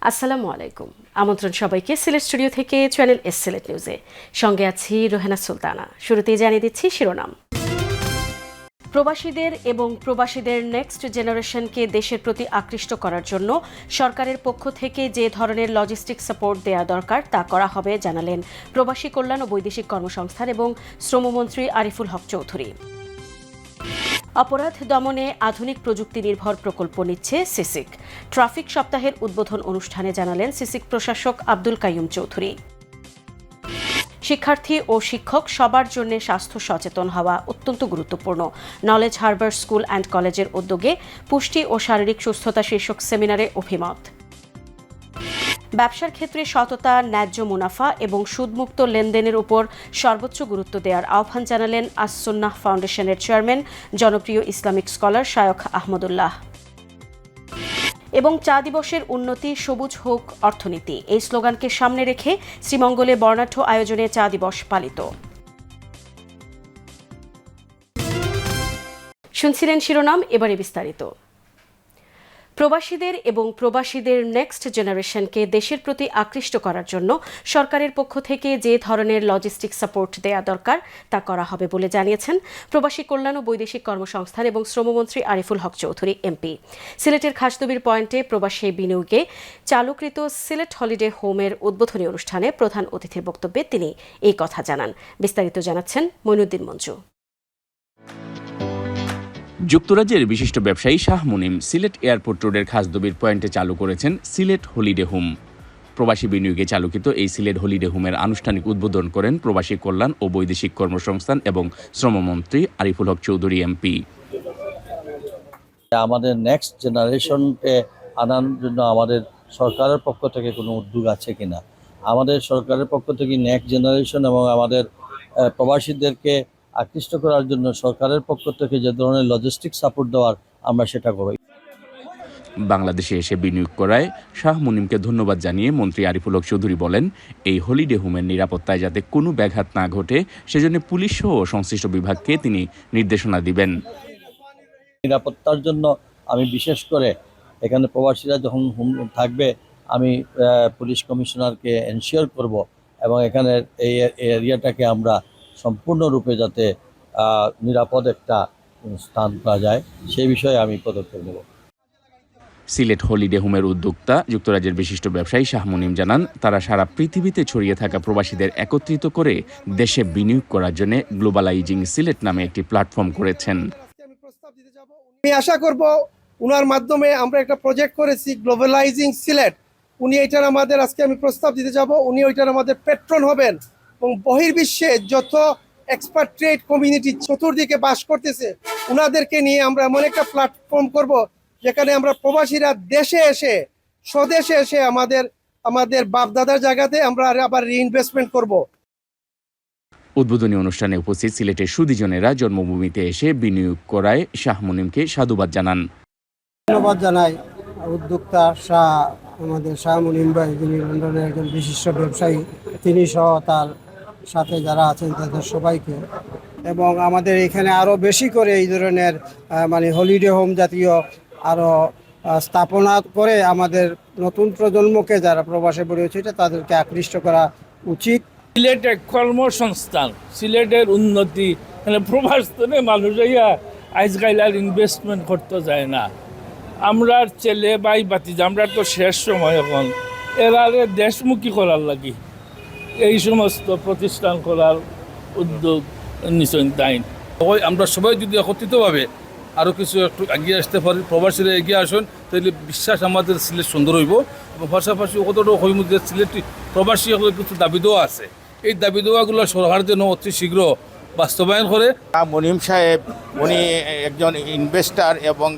আসসালামু আলাইকুম। আমন্ত্রণ সবাইকে সিলেট স্টুডিও থেকে চ্যানেল এস সিলেট নিউজে। সঙ্গে আছি রোহেনা সুলতানা। শুরুতেই জানিয়ে দিচ্ছি শিরোনাম। প্রবাসীদের এবং প্রবাসীদের নেক্সট জেনারেশনকে দেশের প্রতি আকৃষ্ট করার জন্য সরকারের পক্ষ থেকে যে ধরনের লজিস্টিক সাপোর্ট দেওয়া দরকার তা করা হবে জানালেন প্রবাসী কল্যাণ ও বৈদেশিক কর্মসংস্থান এবং শ্রমমন্ত্রী আরিফুল হক চৌধুরী। অপরাধ দমনে আধুনিক প্রযুক্তি নির্ভর প্রকল্প নিচ্ছে সিসিক। ট্রাফিক সপ্তাহের উদ্বোধন অনুষ্ঠানে জানালেন সিসিক প্রশাসক আব্দুল কাইয়ুম চৌধুরী। শিক্ষার্থী ও শিক্ষক সবার জন্য স্বাস্থ্য সচেতন হওয়া অত্যন্ত গুরুত্বপূর্ণ। নলেজ হারবার স্কুল অ্যান্ড কলেজের উদ্যোগে পুষ্টি ও শারীরিক সুস্থতা শীর্ষক সেমিনারে অভিমত। ব্যবসার ক্ষেত্রে সততা, ন্যায্য মুনাফা এবং সুদমুক্ত লেনদেনের উপর সর্বোচ্চ গুরুত্ব দেওয়ার আহ্বান জানালেন আস-সুন্নাহ ফাউন্ডেশনের চেয়ারম্যান জনপ্রিয় ইসলামিক স্কলার শায়খ আহমদুল্লাহ। এবং চা দিবসের উন্নতি, সবুজ হোক অর্থনীতি, এই স্লোগানকে সামনে রেখে শ্রীমঙ্গলে বর্ণাঢ্য আয়োজনে চা দিবস পালিত। শুনছিলেন শিরোনাম, এবারে বিস্তারিত। প্রবাসীদের এবং প্রবাসীদের নেক্সট জেনারেশনকে দেশের প্রতি আকৃষ্ট করার জন্য সরকারের পক্ষ থেকে যে ধরনের লজিস্টিক সাপোর্ট দেয়া দরকার তা করা হবে বলে জানিয়েছেন প্রবাসী কল্যাণ ও বৈদেশিক কর্মসংস্থান এবং শ্রমমন্ত্রী আরিফুল হক চৌধুরী এমপি। সিলেটের খাসদবির পয়েন্টে প্রবাসী বিনিয়োগে চালুকৃত সিলেট হলিডে হোমের উদ্বোধনী অনুষ্ঠানে প্রধান অতিথির বক্তব্যে তিনি এই কথা জানান। বিস্তারিত জানাচ্ছেন মইনুদ্দিন মঞ্জু। যুক্তরাজ্যের বিশিষ্ট ব্যবসায়ী শাহ মুনিম সিলেট এয়ারপোর্ট রোডের খাসদবির পয়েন্টে চালু করেছেন সিলেট হলিডে হোম। প্রবাসী বিনিয়োগে চালুকৃত এই সিলেট হলিডে হোমের আনুষ্ঠানিক উদ্বোধন করেন প্রবাসী কল্যাণ ও বৈদেশিক কর্মসংস্থান এবং শ্রমমন্ত্রী আরিফুল হক চৌধুরী এমপি। আমাদের নেক্সট জেনারেশনকে আনার জন্য আমাদের সরকারের পক্ষ থেকে কোনো উদ্যোগ আছে কিনা, আমাদের সরকারের পক্ষ থেকে নেক্সট জেনারেশন এবং আমাদের প্রবাসীদেরকে আকৃষ্ট করার জন্য সরকারের পক্ষ থেকে যে ধরনের লজিস্টিক সাপোর্ট দেওয়ার আমরা সেটা করব। বাংলাদেশে এসে বিনিয়োগ করায় শাহ মুনিমকে ধন্যবাদ জানিয়ে মন্ত্রী আরিফুল হক চৌধুরী বলেন, এই হলিডে হোমের নিরাপত্তায় যাতে কোনো ব্যাঘাত না ঘটে সেজন্য পুলিশ সহ সংশ্লিষ্ট বিভাগকে তিনি নির্দেশনা দিবেন। নিরাপত্তার জন্য আমি বিশেষ করে এখানে প্রবাসীরা যখন থাকবে আমি পুলিশ কমিশনারকে এনশিওর করব এবং এখানের এই এরিয়াটাকে আমরা সম্পূর্ণরূপে যাতে নিরাপদ একটা স্থান পাওয়া যায় সেই বিষয়ে আমি পদক্ষেপ নেব। সিলেট হলিডে হোমের উদ্যোক্তা যুক্তরাজ্যের বিশিষ্ট ব্যবসায়ী শাহ মুনিম জানান, তারা সারা পৃথিবীতে ছড়িয়ে থাকা প্রবাসীদের একত্রিত করে দেশে বিনিয়োগ করার জন্য গ্লোবালাইজিং সিলেট নামে একটি প্ল্যাটফর্ম করেছেন। আমি আশা করব উনার মাধ্যমে আমরা একটা প্রজেক্ট করেছি গ্লোবালাইজিং সিলেট, উনি এটার আমাদের আজকে আমি প্রস্তাব দিতে যাব, উনি ওইটার আমাদের পেট্রন হবেন এবং বহির্বিশ্বে যত এক্সপাট্রিয়েট কমিউনিটি চতুর্দিকে বাস করতেছে উনাদেরকে নিয়ে আমরা এমন একটা প্ল্যাটফর্ম করব যেখানে আমরা প্রবাসীরা দেশে এসে স্বদেশে এসে আমাদের বাপদাদার জায়গাতে আমরা আবার রিইনভেস্টমেন্ট করব। উদ্বোধনী অনুষ্ঠানে উপস্থিত সিলেটের সুদীজনেরা জন্মভূমিতে এসে বিনিয়োগ করায় শাহ মুনিমকে সাধুবাদ জানান। ধন্যবাদ জানাই উদ্যোক্তা আমাদের শাহ মুনিম ভাই, যিনি লন্ডনের একজন বিশিষ্ট ব্যবসায়ী, তিনি সহ তার সাথে যারা আছেন তাদের সবাইকে, এবং আমাদের এখানে আরও বেশি করে এই ধরনের হলিডে হোম জাতীয় আরও স্থাপনা করে আমাদের নতুন প্রজন্মকে যারা প্রবাসে পড়ে হচ্ছে তাদেরকে আকৃষ্ট করা উচিত। সিলেটের কর্মসংস্থান, সিলেটের উন্নতি, মানে প্রবাস থেকে মানুষ আজকাল আর ইনভেস্টমেন্ট করতে যায় না। আমরা ছেলে ভাই বাতিজা আমরা তো শেষ সময় এখন এরারে দেশমুখী করার লাগি এই সমস্ত প্রতিষ্ঠান করার উদ্যোগ নিশ্চয় তাই। আমরা সবাই যদি একত্রিতভাবে আরও কিছু একটু এগিয়ে আসতে পারি, প্রবাসীরা এগিয়ে আসুন, তাহলে বিশ্বাস আমাদের সিলেট সুন্দর হইব। এবং পাশাপাশি কতটাও হইব যে সিলেট প্রবাসী কিছু দাবি দেওয়া আছে, এই দাবি দেওয়াগুলো সরকার যেন অতি শীঘ্র বাস্তবায়ন করে। মুনিম সাহেব উনি একজন ইনভেস্টার এবং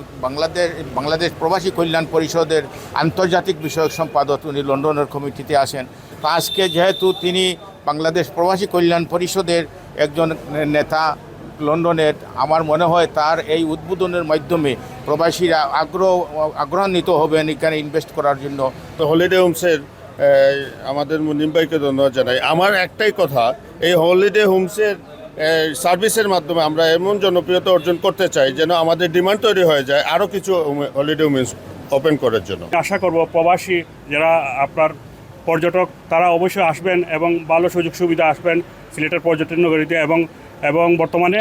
বাংলাদেশ প্রবাসী কল্যাণ পরিষদের আন্তর্জাতিক বিষয়ক সম্পাদক, উনি লন্ডনের কমিটিতে আসেন। তো আজকে যেহেতু তিনি বাংলাদেশ প্রবাসী কল্যাণ পরিষদের একজন নেতা লন্ডনের, আমার মনে হয় তার এই উদ্বোধনের মাধ্যমে প্রবাসীরা আগ্রহান্বিত হবেন এখানে ইনভেস্ট করার জন্য। তো হলিডে হোমসের আমাদের মুনিম ভাইকে ধন্যবাদ জানাই। আমার একটাই কথা, এই হলিডে হোমসের সার্ভিসের মাধ্যমে আমরা এমন জনপ্রিয়তা অর্জন করতে চাই যেন আমাদের ডিমান্ড তৈরি হয়ে যায় আরও কিছু হলিডে হোমস ওপেন করার জন্য। আশা করব প্রবাসী যারা আপনার পর্যটক তারা অবশ্যই আসবেন এবং ভালো সুযোগ সুবিধা আসবেন সিলেটের পর্যটন নগরীতে এবং বর্তমানে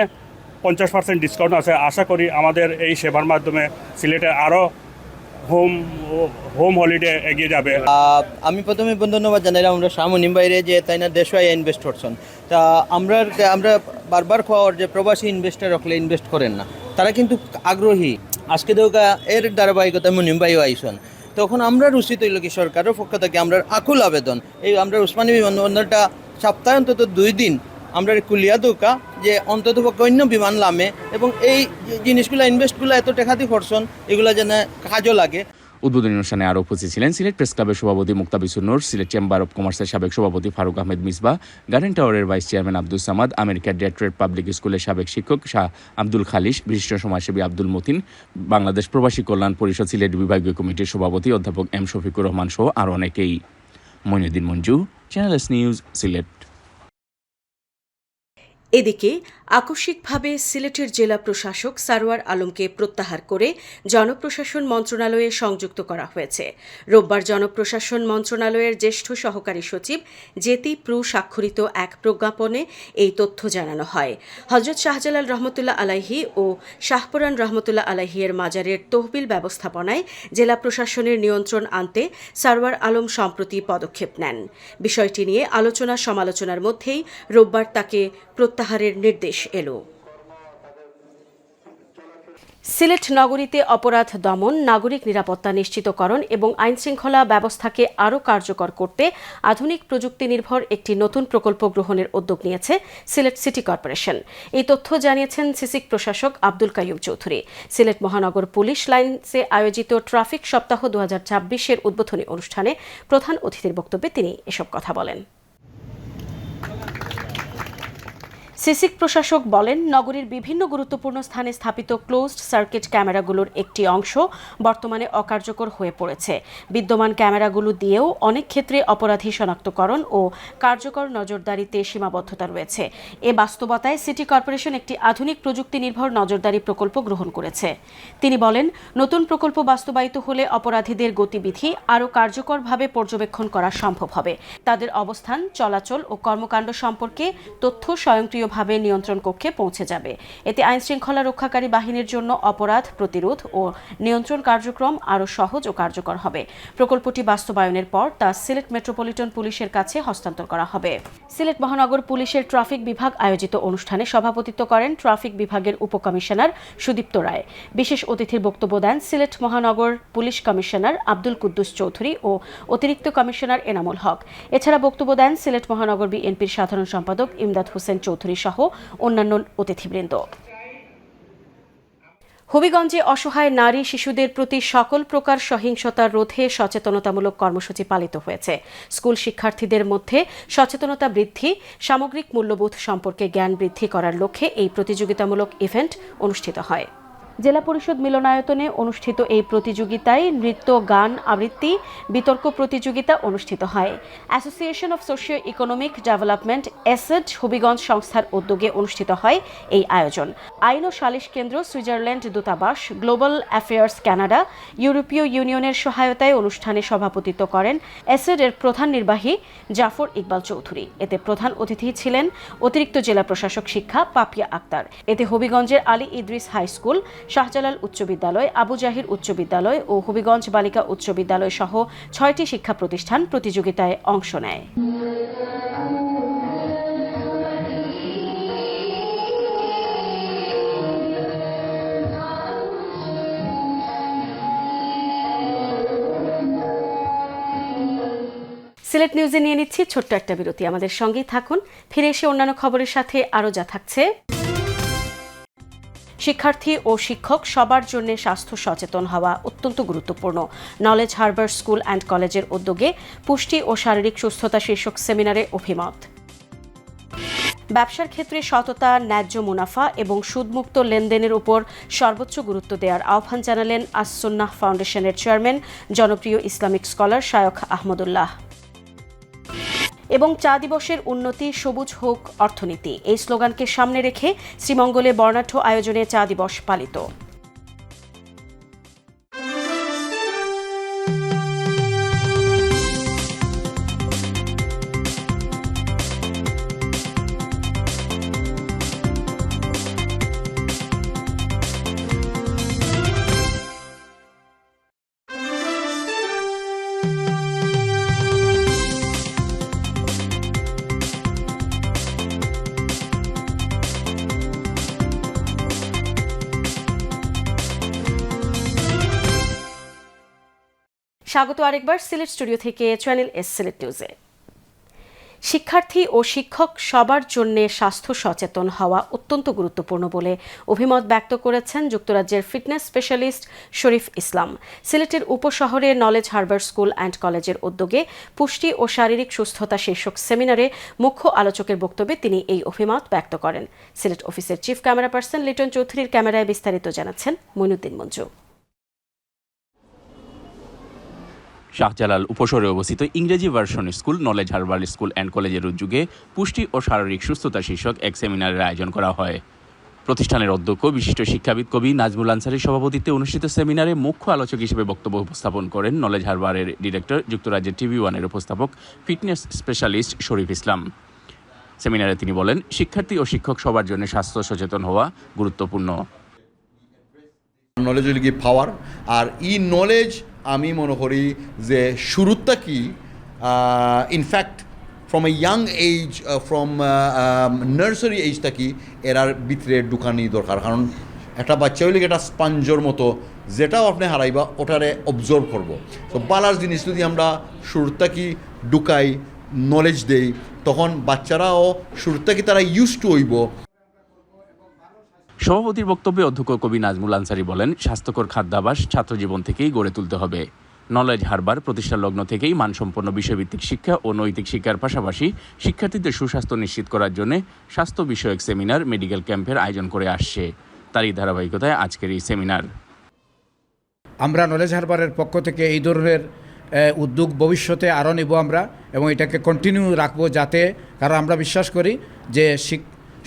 50% ডিসকাউন্ট আছে। আশা করি আমাদের এই সেবার মাধ্যমে সিলেটে আরও হোম হলিডে এগিয়ে যাবে। আমি প্রথমে ধন্যবাদ জানাইলাম আমরা শাহ মুনিম বাইরে যে তাই না দেশ ইনভেস্ট করছেন। তা আমরা বারবার খাওয়ার যে প্রবাসী ইনভেস্টার রাখলে ইনভেস্ট করেন না, তারা কিন্তু আগ্রহী। আজকে দেখা এর ধারাবাহিকতা মুনিম বাইও আইসন, তখন আমরা রুচি তৈল কি সরকারের পক্ষ থেকে আমরা আকুল আবেদন এই আমরা উসমানী বিমানবন্দরটা সপ্তাহে অন্তত 2 দিন আমরা কুলিয়া দোকা যে অন্তত অন্য বিমান নামে এবং এই জিনিসগুলো ইনভেস্টগুলো এত টাকা দিয়ে করছেন এগুলো যেন কাজও লাগে। উদ্বোধনী অনুষ্ঠানে আরও উপস্থিত ছিলেন সিলেট প্রেস ক্লাবের সভাপতি মুক্তাবিসুর নূর, সিলেট চেম্বার অব কমার্সের সাবেক সভাপতি ফারুক আহমেদ মিসবাহ, গার্ডেন টাওয়ারের ভাইস চেয়ারম্যান আব্দুল সামাদ, আমেরিকার ডেট্রয়েট পাবলিক স্কুলের সাবেক শিক্ষক শাহ আব্দুল খালিশ, বিশিষ্ট সমাজসেবী আব্দুল মতিন, বাংলাদেশ প্রবাসী কল্যাণ পরিষদ সিলেট বিভাগীয় কমিটির সভাপতি অধ্যাপক এম শফিকুর রহমান সহ আরও অনেকেই। Moinuddin Manju, channel S news, Sylhet. এদিকে আকস্মিকভাবে সিলেটের জেলা প্রশাসক সারোয়ার আলমকে প্রত্যাহার করে জনপ্রশাসন মন্ত্রণালয়ে সংযুক্ত করা হয়েছে। রোববার জনপ্রশাসন মন্ত্রণালয়ের জ্যেষ্ঠ সহকারী সচিব জেতি প্রু স্বাক্ষরিত এক প্রজ্ঞাপনে এই তথ্য জানানো হয়। হযরত শাহজালাল রহমতুল্লাহ আলাইহি ও শাহপুরান রহমতুল্লাহ আলাইহির মাজারের তহবিল ব্যবস্থাপনায় জেলা প্রশাসনের নিয়ন্ত্রণ আনতে সারোয়ার আলম সম্প্রতি পদক্ষেপ নেন। বিষয়টি নিয়ে আলোচনা সমালোচনার মধ্যেই রোববার তাকে প্রত্যাহারের নির্দেশ এলো। সিলেট নগরীতে অপরাধ দমন, নাগরিক নিরাপত্তা নিশ্চিতকরণ এবং আইনশৃঙ্খলা ব্যবস্থাকে আরও কার্যকর করতে আধুনিক প্রযুক্তি নির্ভর একটি নতুন প্রকল্প গ্রহণের উদ্যোগ নিয়েছে সিলেট সিটি কর্পোরেশন। এই তথ্য জানিয়েছেন সিসিক প্রশাসক আব্দুল কাইয়ুম চৌধুরী। সিলেট মহানগর পুলিশ লাইন্সে আয়োজিত ট্রাফিক সপ্তাহ 2026-এর উদ্বোধনী অনুষ্ঠানে প্রধান অতিথির বক্তব্যে তিনি এসব কথা বলেন। সিসিক প্রশাসক বলেন, নগরীর বিভিন্ন গুরুত্বপূর্ণ স্থানে স্থাপিত ক্লোজড সার্কিট ক্যামেরাগুলোর একটি অংশ বর্তমানে অকার্যকর হয়ে পড়েছে। বিদ্যমান ক্যামেরাগুলো দিয়েও অনেক ক্ষেত্রে অপরাধী শনাক্তকরণ ও কার্যকর নজরদারিতে সীমাবদ্ধতা রয়েছে। এ বাস্তবতায় সিটি কর্পোরেশন একটি আধুনিক প্রযুক্তি নির্ভর নজরদারি প্রকল্প গ্রহণ করেছে। তিনি বলেন, নতুন প্রকল্প বাস্তবায়িত হলে অপরাধীদের গতিবিধি আরও কার্যকরভাবে পর্যবেক্ষণ করা সম্ভব হবে। তাদের অবস্থান, চলাচল ও কর্মকাণ্ড সম্পর্কে তথ্য স্বয়ংক্রিয় ভাবে নিয়ন্ত্রণ কক্ষে পৌঁছে যাবে। এতে আইনশৃঙ্খলা রক্ষাকারী বাহিনীর জন্য অপরাধ প্রতিরোধ ও নিয়ন্ত্রণ কার্যক্রম আরও সহজ ও কার্যকর হবে। প্রকল্পটি বাস্তবায়নের পর তা সিলেট মেট্রোপলিটন পুলিশের কাছে হস্তান্তর করা হবে। সিলেট মহানগর পুলিশের ট্রাফিক বিভাগ আয়োজিত অনুষ্ঠানে সভাপতিত্ব করেন ট্রাফিক বিভাগের উপকমিশনার সুদীপ্ত রায়। বিশেষ অতিথির বক্তব্য দেন সিলেট মহানগর পুলিশ কমিশনার আব্দুল কুদ্দুস চৌধুরী ও অতিরিক্ত কমিশনার এনামুল হক। এছাড়া বক্তব্য দেন সিলেট মহানগর বিএনপির সাধারণ সম্পাদক ইমদাদ হোসেন চৌধুরী সহ অন্যান্য অতিথিবৃন্দ। হবিগঞ্জে অসহায় নারী শিশুদের প্রতি সকল প্রকার সহিংসতা রোধে সচেতনতামূলক কর্মসূচি পালিত হয়েছে। স্কুল শিক্ষার্থীদের মধ্যে সচেতনতা বৃদ্ধি, সামগ্রিক মূল্যবোধ সম্পর্কে জ্ঞান বৃদ্ধি করার লক্ষ্যে এই প্রতিযোগিতামূলক ইভেন্ট অনুষ্ঠিত হয়। জেলা পরিষদ মিলনায়তনে অনুষ্ঠিত এই প্রতিযোগিতায় নৃত্য, গান, আবৃত্তি, বিতর্ক প্রতিযোগিতা অনুষ্ঠিত হয়। Association of socio economic development ASED Habiganj সংস্থার উদ্যোগে অনুষ্ঠিত হয় এই আয়োজন। আইন ও সালিশ কেন্দ্র, সুইজারল্যান্ড দূতাবাস, গ্লোবাল অ্যাফেয়ার্স কানাডা, ইউরোপীয় ইউনিয়নের সহায়তায় অনুষ্ঠানে সভাপতিত্ব করেন এসেডের প্রধান নির্বাহী জাফর ইকবাল চৌধুরী। এতে প্রধান অতিথি ছিলেন অতিরিক্ত জেলা প্রশাসক শিক্ষা পাপিয়া আক্তার। এতে হবিগঞ্জের আলী ইদ্রিস হাই স্কুল, শাহজালাল উচ্চ বিদ্যালয়, আবু জাহির উচ্চ বিদ্যালয় ও হবিগঞ্জ বালিকা উচ্চ বিদ্যালয় সহ 6টি শিক্ষা প্রতিষ্ঠান প্রতিযোগিতায় অংশ নেয়। সিলেট নিউজে নিয়ে নিচ্ছি ছোট্ট একটা বিরতি। আমাদের সঙ্গেই থাকুন। ফিরে এসে অন্যান্য খবরের সাথে আরও যা থাকছে। শিক্ষার্থী ও শিক্ষক সবার জন্য স্বাস্থ্য সচেতন হওয়া অত্যন্ত গুরুত্বপূর্ণ। নলেজ হারবার স্কুল অ্যান্ড কলেজের উদ্যোগে পুষ্টি ও শারীরিক সুস্থতা শীর্ষক সেমিনারে অভিমত। ব্যবসার ক্ষেত্রে সততা, ন্যায্য মুনাফা এবং সুদমুক্ত লেনদেনের উপর সর্বোচ্চ গুরুত্ব দেওয়ার আহ্বান জানালেন আস-সুন্নাহ ফাউন্ডেশনের চেয়ারম্যান জনপ্রিয় ইসলামিক স্কলার শায়খ আহমদুল্লাহ। এবং চা দিবসের উন্নতি, সবুজ হোক অর্থনীতি, এই স্লোগানকে সামনে রেখে শ্রীমঙ্গলে বর্ণাঢ্য আয়োজনে চা দিবস পালিত। স্বাগত আরেকবার সিলেট স্টুডিও থেকে চ্যানেল এস সিলেট নিউজে। শিক্ষার্থী ও শিক্ষক সবার জন্য স্বাস্থ্য সচেতন হওয়া অত্যন্ত গুরুত্বপূর্ণ বলে অভিমত ব্যক্ত করেছেন যুক্তরাজ্যের ফিটনেস স্পেশালিস্ট শরীফ ইসলাম। সিলেটের উপশহরে নলেজ হারবার স্কুল অ্যান্ড কলেজের উদ্যোগে পুষ্টি ও শারীরিক সুস্থতা শীর্ষক সেমিনারে মুখ্য আলোচকের বক্তব্যে তিনি এই অভিমত ব্যক্ত করেন। সিলেট অফিসের চিফ ক্যামেরা পার্সন লিটন চৌধুরীর ক্যামেরায় বিস্তারিত জানাচ্ছেন মইনুদ্দিন মঞ্জু। শাহজালাল উপশহরে অবস্থিত ইংরেজি version school knowledge Harbour school and কলেজের উদ্যোগে পুষ্টি ও শারীরিক সুস্থতা শীর্ষক এক সেমিনারের আয়োজন করা হয়। প্রতিষ্ঠানের অধ্যক্ষ বিশিষ্ট শিক্ষাবিদ কবি নাজমুল আনসারীর সভাপতিত্বে অনুষ্ঠিত সেমিনারে মুখ্য আলোচক হিসেবে বক্তব্য উপস্থাপন করেন নলেজ হারবারের ডিরেক্টর যুক্তরাজ্যের TV1-এর উপস্থাপক ফিটনেস স্পেশালিস্ট শরীফ ইসলাম। সেমিনারে তিনি বলেন, শিক্ষার্থী ও শিক্ষক সবার জন্য স্বাস্থ্য সচেতন হওয়া গুরুত্বপূর্ণ। নলেজ হইল কি পাওয়ার, আর ই নলেজ আমি মনে করি যে শুরুটা কি in fact from a young age, from nursery এজটা কি এরার ভিতরে ঢুকানি দরকার। কারণ একটা বাচ্চা হইলে একটা স্পঞ্জর মতো, যেটাও আপনি হারাইবা ওটারে অবজর্ভ করবো। তো বালার জিনিস যদি আমরা শুরুটা কি ঢুকাই, নলেজ দেই, তখন বাচ্চারাও শুরুটা কি তারা ইউজ টু হইব। সভাপতির বক্তব্যে অধ্যক্ষ কবি নাজমুল আনসারী বলেন, স্বাস্থ্যকর খাদ্যাভ্যাস ছাত্রজীবন থেকেই গড়ে তুলতে হবে। নলেজ হারবার প্রতিষ্ঠা লগ্ন থেকেই মানসম্পন্ন বিষয়ভিত্তিক শিক্ষা ও নৈতিক শিক্ষার পাশাপাশি শিক্ষার্থীদের সুস্বাস্থ্য নিশ্চিত করার জন্য স্বাস্থ্য বিষয়ক সেমিনার, মেডিকেল ক্যাম্পের আয়োজন করে আসছে। তারই ধারাবাহিকতায় আজকের এই সেমিনার। আমরা নলেজ হারবারের পক্ষ থেকে এই ধরনের উদ্যোগ ভবিষ্যতে আরও নেব আমরা, এবং এটাকে কন্টিনিউ রাখবো, যাতে, কারণ আমরা বিশ্বাস করি যে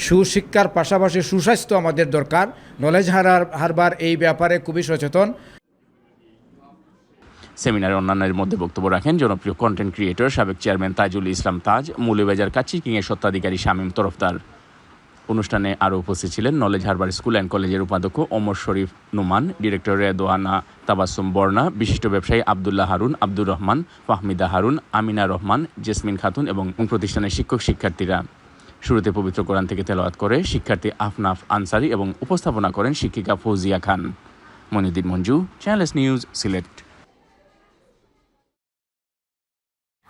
সুশিক্ষার পাশাপাশি সুস্বাস্থ্য আমাদের দরকার। নলেজ হারবার এই ব্যাপারে খুবই সচেতন। সেমিনারে অন্যান্যের মধ্যে বক্তব্য রাখেন জনপ্রিয় কন্টেন্ট ক্রিয়েটর সাবেক চেয়ারম্যান তাজুল ইসলাম তাজ, মৌলভীবাজার কাচ্চি কিংয়ের স্বত্বাধিকারী শামীম তরফদার। অনুষ্ঠানে আরও উপস্থিত ছিলেন নলেজ হারবার স্কুল অ্যান্ড কলেজের উপাধ্যক্ষ ওমর শরীফ নুমান, ডিরেক্টর রেদোয়ানা তাবাসসুম বর্ণা, বিশিষ্ট ব্যবসায়ী আবদুল্লাহ হারুন, আব্দুর রহমান, ফাহমিদা হারুন, আমিনা রহমান, জেসমিন খাতুন এবং প্রতিষ্ঠানের শিক্ষক শিক্ষার্থীরা। শুরুতে পবিত্র কোরআন থেকে তেলাওয়াত করে শিক্ষার্থী আফনাফ আনসারী এবং উপস্থাপনা করেন শিক্ষিকা Fouzia Khan. Moinuddin Manju, channel S news, Sylhet.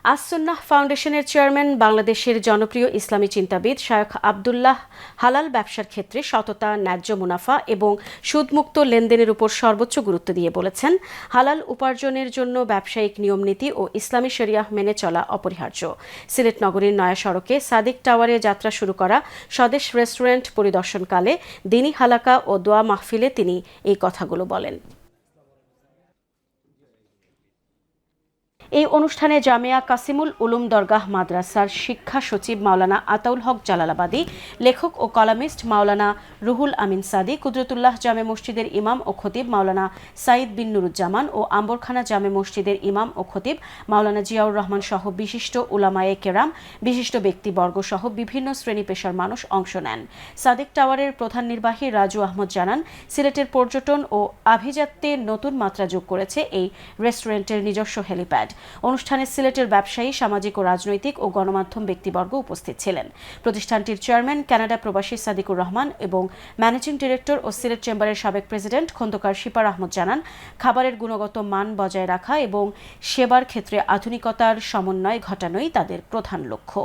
As Sunnah ফাউন্ডেশনের চেয়ারম্যান বাংলাদেশের জনপ্রিয় ইসলামী চিন্তাবিদ শায়খ আব্দুল্লাহ হালাল ব্যবসার ক্ষেত্রে সততা, ন্যায্য মুনাফা এবং সুদমুক্ত লেনদেনের উপর সর্বোচ্চ গুরুত্ব দিয়ে বলেছেন, হালাল উপার্জনের জন্য ব্যবসায়িক নিয়মনীতি ও ইসলামী শরিয়াহ মেনে চলা অপরিহার্য। সিলেট নগরীর নয়া সড়কে সাদিক টাওয়ারে যাত্রা শুরু করা স্বদেশ রেস্টুরেন্ট পরিদর্শনকালে দিনী হালাকা ও দোয়া মাহফিলে তিনি এই কথাগুলো বলেন। এই অনুষ্ঠানে জামিয়া কাসিমুল উলুম দরগাহ মাদ্রাসার শিক্ষা সচিব মাওলানা আতাউল হক জালালাবাদী, লেখক ও কলামিস্ট মাওলানা রুহুল আমিন সাদি, কুদরতুল্লাহ জামে মসজিদের ইমাম ও খতিব মাওলানা সাইদ বিন নুরুজ্জামান ও আম্বরখানা জামে মসজিদের ইমাম ও খতিব মাওলানা জিয়াউর রহমান সহ বিশিষ্ট উলামায়ে কেরাম, বিশিষ্ট ব্যক্তিবর্গ সহ বিভিন্ন শ্রেণী পেশার মানুষ অংশ নেন। সাদিক টাওয়ারের প্রধান নির্বাহী রাজু আহমদ জানান, সিলেটের পর্যটন ও আভিজাত্যে নতুন মাত্রা যোগ করেছে এই রেস্টুরেন্টের নিজস্ব হেলিপ্যাড। অনুষ্ঠানে সিলেটের ব্যবসায়ী, সামাজিক ও রাজনৈতিক ও গণমাধ্যম ব্যক্তিবর্গ উপস্থিত ছিলেন। প্রতিষ্ঠানটির চেয়ারম্যান কানাডা প্রবাসী সাদিকুর রহমান এবং ম্যানেজিং ডিরেক্টর ও সিলেট চেম্বারের সাবেক প্রেসিডেন্ট খন্দকার শিপার আহমদ জানান, খাবারের গুণগত মান বজায় রাখা এবং সেবার ক্ষেত্রে আধুনিকতার সমন্বয় ঘটানোই তাদের প্রধান লক্ষ্য।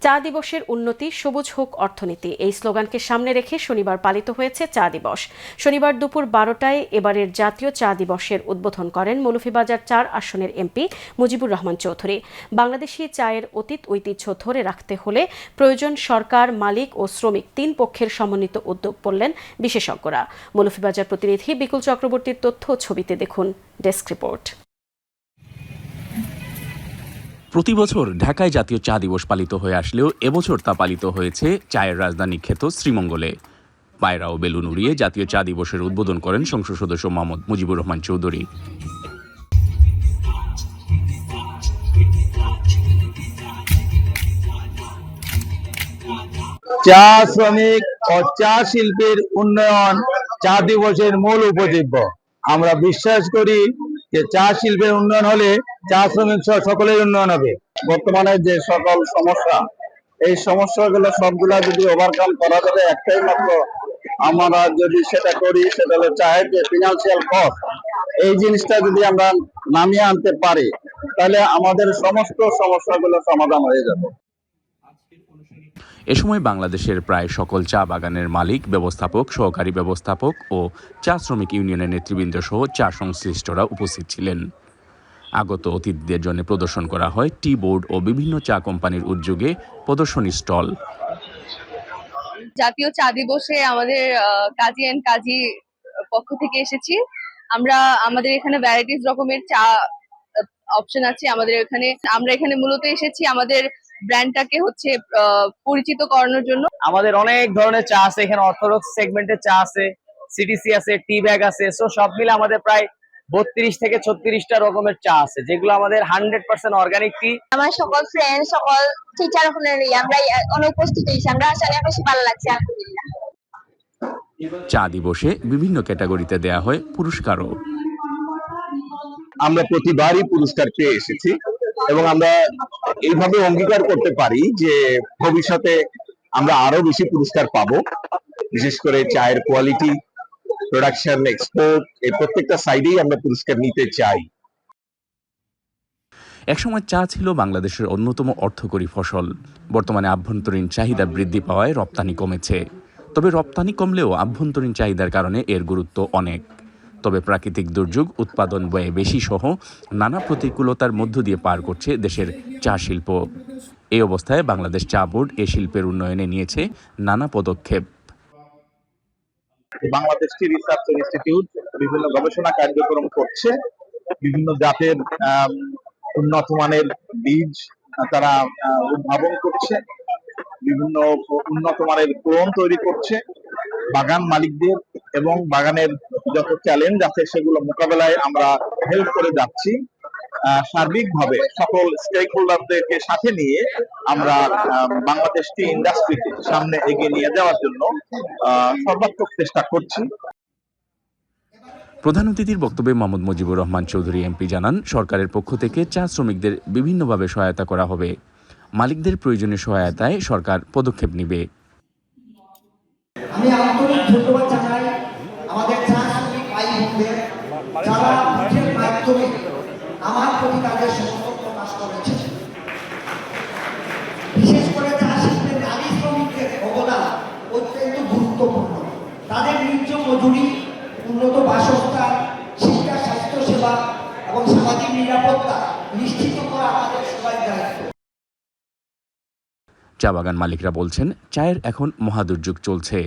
চা দিবসের উন্নতি, সবুজ হোক অর্থনীতি, এই স্লোগানকে সামনে রেখে শনিবার পালিত হয়েছে চা দিবস। শনিবার দুপুর 12টায় এবারের জাতীয় চা দিবসের উদ্বোধন করেন মৌলভীবাজার 4 আসনের এমপি মুজিবুর রহমান চৌধুরী। বাংলাদেশি চায়ের অতীত ঐতিহ্য ধরে রাখতে হলে প্রয়োজন সরকার, মালিক ও শ্রমিক 3 পক্ষের সমন্বিত উদ্যোগ বললেন বিশেষজ্ঞরা। মৌলভীবাজার প্রতিনিধি বিকুল চক্রবর্তীর তথ্য ছবিতে দেখুন ডেস্ক রিপোর্ট। প্রতি বছর ঢাকায় জাতীয় চা দিবস পালিত হয়ে আসলেও এবছর তা পালিত হয়েছে চায়ের রাজধানী খ্যাত শ্রীমঙ্গলে। পায়রা ও বেলুন উড়িয়ে জাতীয় চা দিবসের উদ্বোধন করেন সংসদ সদস্য মোহাম্মদ মুজিবুর রহমান চৌধুরী। চা শ্রমিক ও চা শিল্পীর উন্নয়ন চা দিবসের মূল উপজীব্য। আমরা বিশ্বাস করি যে চা শিল্পের উন্নয়ন হলে চা শ্রমিক সহ সকলের উন্নয়ন হবে। বর্তমানে যে সকল সমস্যা, এই সমস্যাগুলো সবগুলা যদি ওভারকাম করা যাবে, একটাই মাত্র আমরা যদি সেটা করি, সেটা হলো চায়ের যে ফিনান্সিয়াল কস্ট, এই জিনিসটা যদি আমরা নামিয়ে আনতে পারি, তাহলে আমাদের সমস্ত সমস্যাগুলো সমাধান হয়ে যাবে। এ সময় বাংলাদেশের প্রায় সকল চা বাগানের মালিক, ব্যবস্থাপক, সহকারী ব্যবস্থাপক ও চা শ্রমিক ইউনিয়নের নেতৃবৃন্দ সহ চা সংশ্লিষ্টরা উপস্থিত ছিলেন। আগত অতিথিদের জন্য প্রদর্শন করা হয় টি বোর্ড ও বিভিন্ন চা কোম্পানির উদ্যোগে প্রদর্শনী স্টল। জাতীয় চা দিবসে আমাদের কাজী এন্ড কাজী পক্ষ থেকে এসেছি। আমাদের এখানে ভ্যারাইটিস রকমের চা অপশন আছে আমাদের এখানে। আমরা এখানে মূলত এসেছি আমাদের ব্র্যান্ডটাকে পরিচিত করানোর জন্য। আমাদের অনেক ধরনের চা আছে এখানে, অর্থোডক্স সেগমেন্টের চা আছে, সিটিসি আছে, টি ব্যাগ আছে। সো সব মিলে আমাদের প্রায় 32 থেকে 36টা রকমের চা আছে, যেগুলো আমাদের 100% অর্গানিক টি। আমার সকল ফ্রেন্ড, সকল টিচার ওখানে আমরা অনুপস্থিত হয়েছি, আমরা আসলে বেশি ভালো লাগছে আলহামদুলিল্লাহ। চা দিবসে বিভিন্ন ক্যাটাগরিতে দেয়া হয় পুরস্কারও। আমরা প্রতিবারই পুরস্কার পেয়ে এসেছি এবং আমরা এইভাবে অঙ্গীকার করতে পারি যে ভবিষ্যতে আমরা আরো বেশি পুরস্কার পাবো। বিশেষ করে চায়ের কোয়ালিটি, প্রোডাকশন, এক্সপোর্ট, এই প্রত্যেকটা সাইডেই আমরা পুরস্কার নিতে চাই। একসময় চা ছিল বাংলাদেশের অন্যতম অর্থকরী ফসল। বর্তমানে আভ্যন্তরীণ চাহিদা বৃদ্ধি পাওয়ায় রপ্তানি কমেছে। তবে রপ্তানি কমলেও আভ্যন্তরীণ চাহিদার কারণে এর গুরুত্ব অনেক। তবে প্রাকৃতিক দুর্যোগ, উৎপাদন ব্যয় বেশি সহ নানা প্রতিকূলতার মধ্য দিয়ে পার করছে দেশের চা শিল্প। এই অবস্থায় বাংলাদেশ চা বোর্ড এ শিল্পের উন্নয়নে নিয়েছে নানা পদক্ষেপ। বাংলাদেশ টি রিসার্চ ইনস্টিটিউট বিভিন্ন গবেষণা কার্যক্রম করছে, বিভিন্ন জাতের উন্নত মানের বীজ তারা উদ্ভাবন করছে, বিভিন্ন উন্নত মানের ক্লোন তৈরি করছে। বাগান মালিকদের এবং বাগানের যত চ্যালেঞ্জ আছে সেগুলো মোকাবেলায় আমরা হেল্প করে যাচ্ছি। সার্বিকভাবে সকল স্টেক হোল্ডারদেরকে সাথে নিয়ে আমরা বাংলাদেশ টি ইন্ডাস্ট্রিকে সামনে এগিয়ে নিয়ে যাওয়ার জন্য সর্বাত্মক চেষ্টা করছি। প্রধান অতিথির বক্তব্যে মোহাম্মদ মুজিবুর রহমান চৌধুরী এমপি জানান, সরকারের পক্ষ থেকে চা শ্রমিকদের বিভিন্নভাবে সহায়তা করা হবে। মালিকদের প্রয়োজনীয় সহায়তায় সরকার পদক্ষেপ নেবে। আমি আন্তরিক ধন্যবাদ জানাই আমাদের চা শ্রমিক ভাই বোনদের, যারা মুখের মাধ্যমে আমার প্রতি তাদের সমর্থন প্রকাশ করেছে। বিশেষ করে চা শিল্পের নারী শ্রমিকদের অবদান অত্যন্ত গুরুত্বপূর্ণ। তাদের ন্যায্য মজুরি, উন্নত বাসস্থান, শিক্ষা, স্বাস্থ্য সেবা এবং সামাজিক নিরাপত্তা নিশ্চিত করা আমাদের সবার দায়িত্ব। চা বাগান মালিকরা বলছেন, চায়ের এখন মহাদুর্যোগ চলছে।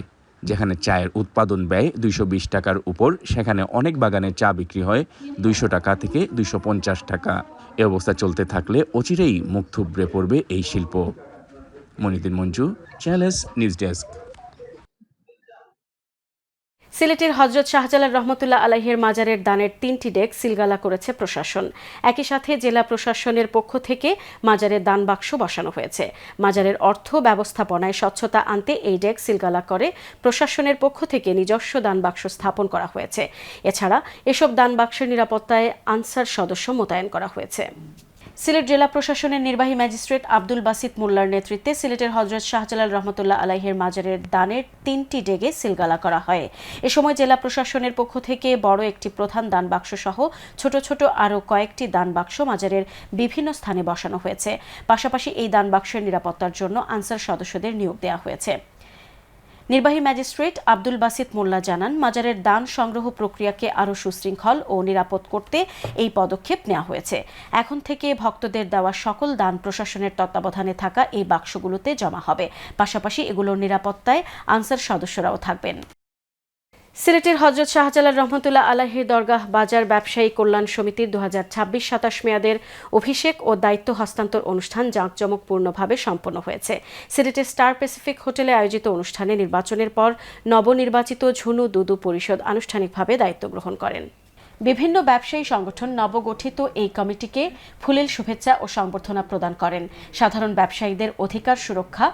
যেখানে চায়ের উৎপাদন ব্যয় 220 টাকার উপর, সেখানে অনেক বাগানে চা বিক্রি হয় 200 টাকা থেকে 250 টাকা। এ অবস্থা চলতে থাকলে অচিরেই মুখ থুবড়ে পড়বে এই শিল্প। মনিদিন মঞ্জু, চ্যানেলস নিউজ ডেস্ক। সিলেটের হযরত শাহজালাল রহমতুল্লাহ আলাইহির মাজারের দানের 3টি ডেক সিলগালা করেছে প্রশাসন। একই সাথে জেলা প্রশাসনের পক্ষ থেকে মাজারের দান বাক্স বসানো হয়েছে। মাজারের অর্থ ব্যবস্থাপনায় স্বচ্ছতা আনতে এই ডেক সিলগালা করে প্রশাসনের পক্ষ থেকে নিজস্ব দান বাক্স স্থাপন করা হয়েছে। এছাড়া এসব দান বাক্সের নিরাপত্তায় আনসার সদস্য মোতায়েন করা হয়েছে। সিলেট জেলা প্রশাসনের নির্বাহী ম্যাজিস্ট্রেট আব্দুল বাসিত মোল্লার নেতৃত্বে সিলেটের হযরত শাহজালাল রহমতুল্লাহ আলাইহির মাজারের দানের 3টি ডেগে সিলগালা করা হয়। এ সময় জেলা প্রশাসনের পক্ষ থেকে বড় একটি প্রধান দান বাক্স সহ ছোট ছোট আরও কয়েকটি দান বাক্স মাজারের বিভিন্ন স্থানে বসানো হয়েছে। পাশাপাশি এই দান বাক্সের নিরাপত্তার জন্য আনসার সদস্যদের নিয়োগ দেওয়া হয়েছে। নির্বাহী ম্যাজিস্ট্রেট আব্দুল বাসিত মোল্লা জানান, মাজারের দান সংগ্রহ প্রক্রিয়াকে আরও সুশৃঙ্খল ও নিরাপদ করতে এই পদক্ষেপ নেওয়া হয়েছে। এখন থেকে ভক্তদের দেওয়া সকল দান প্রশাসনের তত্ত্বাবধানে থাকা এই বাক্সগুলোতে জমা হবে। পাশাপাশি এগুলোর নিরাপত্তায় আনসার সদস্যরাও থাকবেন। সিলেটের হযরত শাহজালাল রহমতুল্লাহ আলাইহির দরগাহ বাজার ব্যবসায়ী কল্যাণ সমিতির 2026-27 মেয়াদের অভিষেক ও দায়িত্ব হস্তান্তর অনুষ্ঠান জাঁকজমকপূর্ণভাবে সম্পন্ন হয়েছে। সিলেটের স্টার প্যাসিফিক হোটেলে আয়োজিত অনুষ্ঠানে নির্বাচনের পর নবনির্বাচিত ঝুনু দুদু পরিষদ আনুষ্ঠানিকভাবে দায়িত্ব গ্রহণ করেন। বিভিন্ন ব্যবসায়ী সংগঠন নবগঠিত এই কমিটিকে ফুলেল শুভেচ্ছা ও সংবর্ধনা প্রদান করেন। সাধারণ ব্যবসায়ীদের অধিকার সুরক্ষা,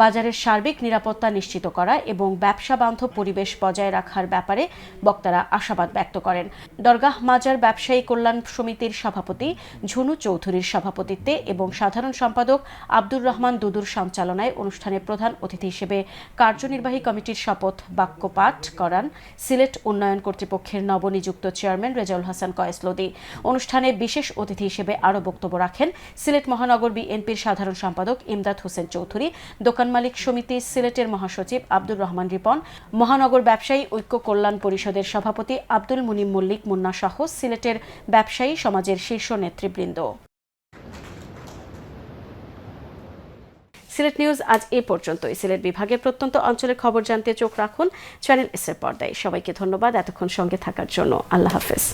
বাজারের সার্বিক নিরাপত্তা নিশ্চিত করা এবং ব্যবসা বান্ধব পরিবেশ বজায় রাখার ব্যাপারে বক্তারা আশাবাদ ব্যক্ত করেন। দরগাহ মাজার ব্যবসায়ী কল্যাণ সমিতির সভাপতি ঝুনু চৌধুরীর সভাপতিত্বে এবং সাধারণ সম্পাদক আব্দুর রহমান দুদুর সঞ্চালনায় অনুষ্ঠানে প্রধান অতিথি হিসেবে কার্যনির্বাহী কমিটির শপথ বাক্য পাঠ করান সিলেট উন্নয়ন কর্তৃপক্ষের নবনিযুক্ত চেয়ারম্যান রেজাউল হাসান কয়েস লোদি। অনুষ্ঠানে বিশেষ অতিথি হিসেবে আরও বক্তব্য রাখেন সিলেট মহানগর বিএনপির সাধারণ সম্পাদক ইমদাদ হোসেন চৌধুরী, দোকান মালিক সমিতি সিলেটের মহাসচিব আব্দুর রহমান রিপন, মহানগর ব্যবসায়ী ঐক্য কল্যাণ পরিষদের সভাপতি আব্দুল মুনিম মল্লিক মুন্না সহ সিলেটের ব্যবসায়ী সমাজের শীর্ষ নেতৃবৃন্দ। সিলেট নিউজ আজ এ পর্যন্তই। সিলেট বিভাগের প্রত্যন্ত অঞ্চলের খবর জানতে চোখ রাখুন চ্যানেল এস এর পর্দায়। সবাইকে ধন্যবাদ এতক্ষণ সঙ্গে থাকার জন্য। আল্লাহ হাফেজ।